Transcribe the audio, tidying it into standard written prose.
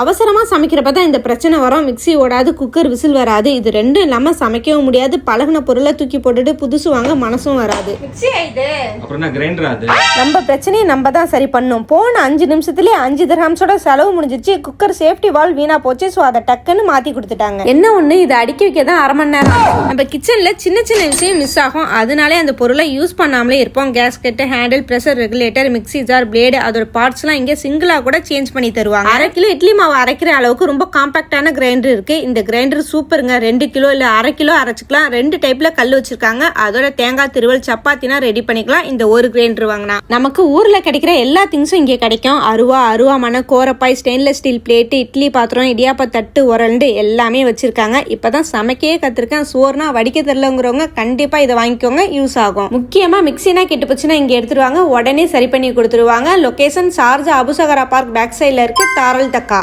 அவசரமாக சமைக்கிறப்ப தான் இந்த பிரச்சனை வரும். மிக்சி ஓடாது, குக்கர் விசில் வராது. இது ரெண்டும் இல்லாமல் சமைக்கவும் முடியாது. பழகின பொருளை தூக்கி போட்டுட்டு புதுசு வாங்க மனசும் வராது. நம்ம பிரச்சனையை நம்ம தான் சரி பண்ணோம். போன 5 நிமிஷத்துலேயே 5 திரஹம்ஸோட செலவு முடிஞ்சிச்சு. குக்கர் சேஃப்டி வால்வ் வீணா போச்சு. ஸோ அதை டக்குன்னு மாற்றி கொடுத்துட்டாங்க. என்ன ஒன்று, இதை அடிக்க வைக்க தான் 1/2 மணி நேரம். நம்ம கிச்சனில் சின்ன சின்ன விஷயம் மிஸ் ஆகும். அதனாலே அந்த பொருளை யூஸ் பண்ணாமலே இருப்போம். Gasket, handle, pressure regulator, mixie jar, blade, அதோட பார்ட்ஸ்லாம் இங்கே சிங்கிளாக கூட சேஞ்ச் பண்ணி தருவாங்க. 1/2 கிலோ இட்லி மாவு அரைக்கிற அளவுக்கு ரொம்ப காம்பாக்டான கிரைண்டர் இருக்கு. இந்த கிரைண்டர் சூப்பருங்க. 2 கிலோ இல்லை 1/2 கிலோ அரைச்சிக்கலாம். 2 டைப்ல கல் வச்சிருக்காங்க. அதோட தேங்காய் திருவல், சப்பாத்தினா ரெடி பண்ணிக்கலாம். இந்த ஒரு கிரைண்டர் வாங்கினா நமக்கு ஊர்ல கிடைக்கிற எல்லா திங்ஸும் இங்கே கிடைக்கும். அருவாமனை, கோரப்பாய், ஸ்டெயின்லெஸ் ஸ்டீல் பிளேட்டு, இட்லி பாத்திரம், இடியாப்ப தட்டு, உரண்டு எல்லாமே வச்சிருக்காங்க. இப்பதான் சமைக்கவே கத்திருக்கேன். சோறுனா வடிக்க தெரியலங்கிறவங்க கண்டிப்பா இதை வாங்கிக்கோங்க, யூஸ் ஆகும். முக்கியமா மிக்சினா கெட்டு போச்சுன்னா இங்க எடுத்துருவாங்க, உடனே சரி பண்ணி கொடுத்துருவாங்க. லொகேஷன் ஷார்ஜா அபுசகரா பார்க் பேக் சைட்ல இருக்கு, தாரல் தக்கா.